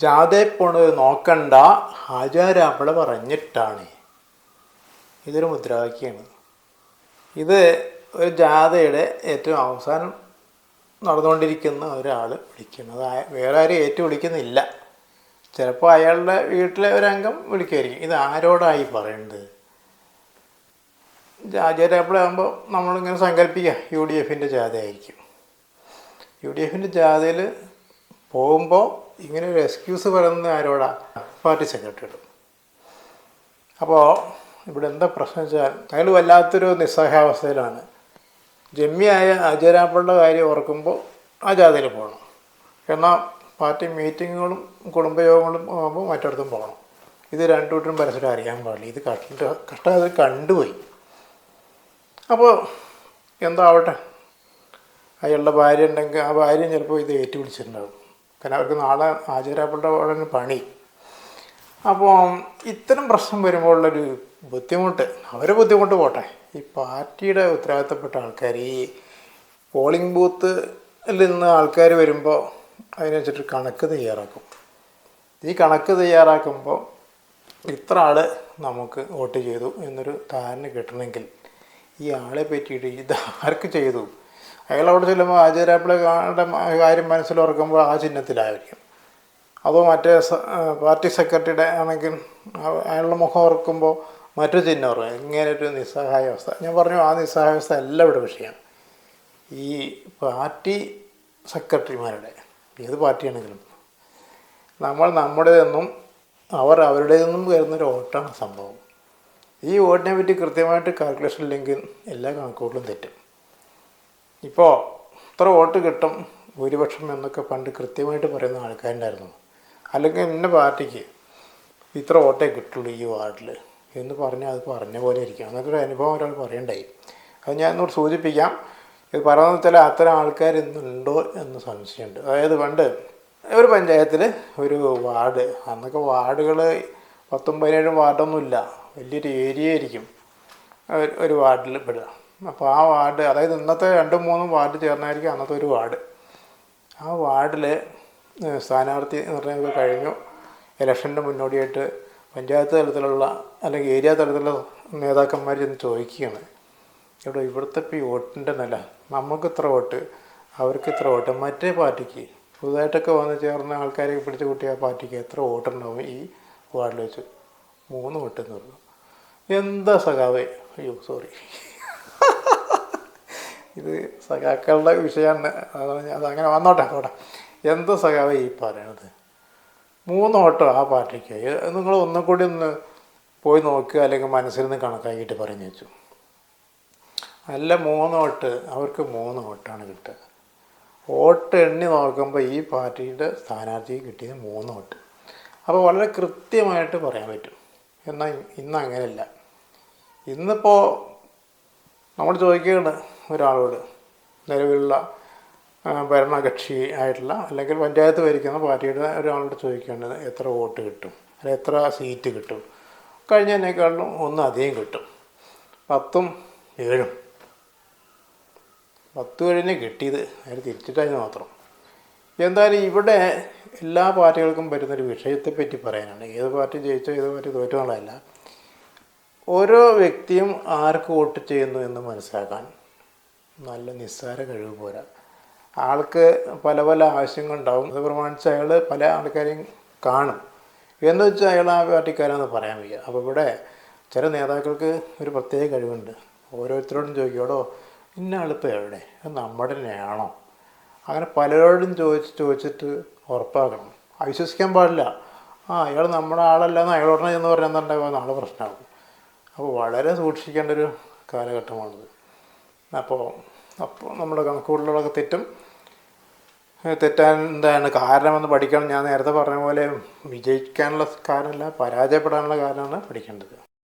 ജാഥയെ പോണത് നോക്കണ്ട, ആചാരാപ്പിള പറഞ്ഞിട്ടാണ്. ഇതൊരു മുദ്രാവാക്യമാണ്. ഇത് ഒരു ജാഥയുടെ ഏറ്റവും അവസാനം നടന്നുകൊണ്ടിരിക്കുന്ന ഒരാൾ വിളിക്കുന്നത്. വേറെ ആരും ഏറ്റു വിളിക്കുന്നില്ല. ചിലപ്പോൾ അയാളുടെ വീട്ടിലെ ഒരംഗം വിളിക്കുമായിരിക്കും. ഇത് ആരോടായി പറയേണ്ടത്? ആചാരാപ്പിളയാകുമ്പോൾ നമ്മളിങ്ങനെ സങ്കല്പിക്കുക UDFൻ്റെ ജാഥയായിരിക്കും. UDFൻ്റെ ജാഥയിൽ പോകുമ്പോൾ ഇങ്ങനെ ഒരു എക്സ്ക്യൂസ് പറയുന്നത് ആരോടാ? പാർട്ടി സെക്രട്ടറിയോട്. അപ്പോൾ ഇവിടെ എന്താ പ്രശ്നം വെച്ചാൽ അയാൾ വല്ലാത്തൊരു നിസ്സഹായാവസ്ഥയിലാണ്. ജമ്മിയായ ആചാരാപ്പിളുടെ കാര്യം ഓർക്കുമ്പോൾ ആ ജാഥയിൽ പോകണം, എന്നാൽ പാർട്ടി മീറ്റിങ്ങുകളും കുടുംബയോഗങ്ങളും ആകുമ്പോൾ മറ്റിടത്തും പോകണം. ഇത് രണ്ടുകൂട്ടരും പരസ്പരം അറിയാൻ പാടില്ല. ഇത് കഷ്ടം അത് കണ്ടുപോയി. അപ്പോൾ എന്താവട്ടെ, അയാളുടെ ഭാര്യ ഉണ്ടെങ്കിൽ ആ ഭാര്യയും ചിലപ്പോൾ ഇത് ഏറ്റുപിടിച്ചിട്ടുണ്ടാകും. കാരണം അവർക്ക് നാളെ ആചാരാപ്പിളുടെ ഉടനെ പണി. അപ്പോൾ ഇത്തരം പ്രശ്നം വരുമ്പോഴുള്ളൊരു ബുദ്ധിമുട്ട്, അവരെ ബുദ്ധിമുട്ട് പോട്ടെ, ഈ പാർട്ടിയുടെ ഉത്തരവാദിത്തപ്പെട്ട ആൾക്കാർ, ഈ പോളിംഗ് ബൂത്തിൽ നിന്ന് ആൾക്കാർ വരുമ്പോൾ അതിനനുസരിച്ച് കണക്ക് തയ്യാറാക്കും. ഈ കണക്ക് തയ്യാറാക്കുമ്പോൾ ഇത്ര ആൾ നമുക്ക് വോട്ട് ചെയ്തു എന്നൊരു ധാരണ കിട്ടണമെങ്കിൽ ഈ ആളെ പറ്റിയിട്ട് ഇത് ആർക്ക് ചെയ്തു, അയാളവിടെ ചെല്ലുമ്പോൾ ആചാരാപ്പിളയുടെ കാര്യം മനസ്സിലോർക്കുമ്പോൾ ആ ചിഹ്നത്തിലായിരിക്കും. അതോ മറ്റേ പാർട്ടി സെക്രട്ടറിയുടെ ആണെങ്കിൽ അയാളുടെ മുഖം ഓർക്കുമ്പോൾ മറ്റൊരു ചിഹ്നം ഓർക്കും. ഇങ്ങനൊരു നിസ്സഹായാവസ്ഥ. ഞാൻ പറഞ്ഞു, ആ നിസ്സഹായാവസ്ഥ എല്ലാം ഇവിടെ വിഷയമാണ്. ഈ പാർട്ടി സെക്രട്ടറിമാരുടെ, ഏത് പാർട്ടിയാണെങ്കിലും, നമ്മൾ നമ്മുടേതെന്നും അവർ അവരുടേതെന്നും വരുന്നൊരു വോട്ടാണ് സംഭവം. ഈ വോട്ടിനെ പറ്റി കൃത്യമായിട്ട് കാൽക്കുലേഷൻ ഇല്ലെങ്കിൽ എല്ലാ കണക്കുകളും തെറ്റും. ഇപ്പോൾ ഇത്ര വോട്ട് കിട്ടും ഭൂരിപക്ഷം എന്നൊക്കെ പണ്ട് കൃത്യമായിട്ട് പറയുന്ന ആൾക്കാരുണ്ടായിരുന്നു. അല്ലെങ്കിൽ ഇന്ന പാർട്ടിക്ക് ഇത്ര വോട്ടേ കിട്ടുള്ളൂ ഈ വാർഡിൽ എന്ന് പറഞ്ഞാൽ അത് പറഞ്ഞ പോലെ ഇരിക്കും. അങ്ങനത്തെ ഒരു അനുഭവം ഒരാൾ പറയണ്ടായി. അത് ഞാൻ എന്നോട് സൂചിപ്പിക്കാം. ഇത് പറയുന്നത് വെച്ചാൽ അത്തരം ആൾക്കാർ ഇന്നുണ്ടോ എന്ന് സംശയമുണ്ട്. അതായത് പണ്ട് ഒരു പഞ്ചായത്തിൽ ഒരു വാർഡ്, അന്നൊക്കെ വാർഡുകൾ 17 വാർഡൊന്നുമില്ല, വലിയൊരു ഏരിയ ആയിരിക്കും ഒരു വാർഡിൽ പെടുക. അപ്പോൾ ആ വാർഡ്, അതായത് ഇന്നത്തെ 2-3 വാർഡ് ചേർന്നായിരിക്കും അന്നത്തെ ഒരു വാർഡ്. ആ വാർഡിൽ സ്ഥാനാർത്ഥി നിർണ്ണയമൊക്കെ കഴിഞ്ഞു. ഇലക്ഷൻ്റെ മുന്നോടിയായിട്ട് പഞ്ചായത്ത് തലത്തിലുള്ള അല്ലെങ്കിൽ ഏരിയ തലത്തിലുള്ള നേതാക്കന്മാർ ചെന്ന് ചോദിക്കുകയാണ്, ഇവിടുത്തെ ഇപ്പോൾ ഈ വോട്ടിൻ്റെ നില, നമുക്ക് ഇത്ര വോട്ട്, അവർക്ക് ഇത്ര വോട്ട്, മറ്റേ പാർട്ടിക്ക് പുതുതായിട്ടൊക്കെ വന്ന് ചേർന്ന ആൾക്കാരെ പിടിച്ച് കൂട്ടിയ പാർട്ടിക്ക് എത്ര വോട്ടുണ്ടാവും ഈ വാർഡിൽ വെച്ച്? 3 വോട്ട് എന്ന് പറഞ്ഞു. എന്താ സഖാവേ, അയ്യോ സോറി, ഇത് സഖാക്കളുടെ വിഷയമാണ്, അതങ്ങനെ വന്നോട്ടെ പോട്ടെ. എന്താ സഖാവേ ഈ പറയണത്? 3 വോട്ടോ ആ പാർട്ടിക്ക്? നിങ്ങൾ ഒന്നും കൂടി ഒന്ന് പോയി നോക്കുക, അല്ലെങ്കിൽ മനസ്സിൽ നിന്ന് കണക്കാക്കിയിട്ട് പറഞ്ഞു വെച്ചു. അല്ല, 3 വോട്ട്, അവർക്ക് 3 വോട്ടാണ് കിട്ടുക. വോട്ട് എണ്ണി നോക്കുമ്പോൾ ഈ പാർട്ടിയുടെ സ്ഥാനാർത്ഥിക്ക് കിട്ടിയത് 3 വോട്ട്. അപ്പോൾ വളരെ കൃത്യമായിട്ട് പറയാൻ പറ്റും. എന്നാൽ ഇന്ന് അങ്ങനെയല്ല. ഇന്നിപ്പോൾ നമ്മൾ ചോദിക്കുകയാണ് ഒരാളോട്, നിലവിലുള്ള ഭരണകക്ഷി ആയിട്ടുള്ള അല്ലെങ്കിൽ പഞ്ചായത്ത് ഭരിക്കുന്ന പാർട്ടിയുടെ ഒരാളോട് ചോദിക്കേണ്ടത് എത്ര വോട്ട് കിട്ടും, അല്ലെങ്കിൽ എത്ര സീറ്റ് കിട്ടും. കഴിഞ്ഞതിനേക്കാളും 1 അധികം കിട്ടും. 10ഉം 7ഉം 10 കിട്ടിയത് അതിന് തിരിച്ചിട്ടായിരുന്നു മാത്രം. എന്തായാലും ഇവിടെ എല്ലാ പാർട്ടികൾക്കും വരുന്നൊരു വിഷയത്തെപ്പറ്റി പറയാനാണ്. ഏത് പാർട്ടി ജയിച്ചോ ഏത് പാർട്ടി തോറ്റോ എന്നുള്ളതല്ല, ഓരോ വ്യക്തിയും ആർക്ക് വോട്ട് ചെയ്യുന്നു എന്ന് മനസ്സിലാക്കാൻ നല്ല നിസ്സാര കഴിവ് പോരാ. ആൾക്ക് പല പല ആവശ്യങ്ങളുണ്ടാവും. അത് പ്രമാണിച്ച് അയാൾ പല ആൾക്കാരെയും കാണും. എന്ന് വെച്ചാൽ അയാൾ ആ പാർട്ടിക്കാരാണെന്ന് പറയാൻ വയ്യ. അപ്പോൾ ഇവിടെ ചില നേതാക്കൾക്ക് ഒരു പ്രത്യേക കഴിവുണ്ട്. ഓരോരുത്തരോടും ചോദിക്കോടോ, ഇന്ന ആളിപ്പോൾ എവിടെ, അത് നമ്മുടെ തന്നെയാണോ? അങ്ങനെ പലരോടും ചോദിച്ചിട്ട് ഉറപ്പാക്കണം. അവിശ്വസിക്കാൻ പാടില്ല. അയാൾ നമ്മുടെ ആളല്ല എന്ന് അയാളോടനെ എന്ന് പറഞ്ഞാൽ എന്താണ്ടാവുക, നാളെ പ്രശ്നമാകും. അപ്പോൾ വളരെ സൂക്ഷിക്കേണ്ടൊരു കാലഘട്ടമാണിത്. അപ്പോൾ നമ്മുടെ കണക്കുകൂടലുകളൊക്കെ തെറ്റാൻ എന്താണ് കാരണമെന്ന് പഠിക്കണം. ഞാൻ നേരത്തെ പറഞ്ഞ പോലെ വിജയിക്കാനുള്ള കാരണമല്ല, പരാജയപ്പെടാനുള്ള കാരണമാണ് പഠിക്കേണ്ടത്.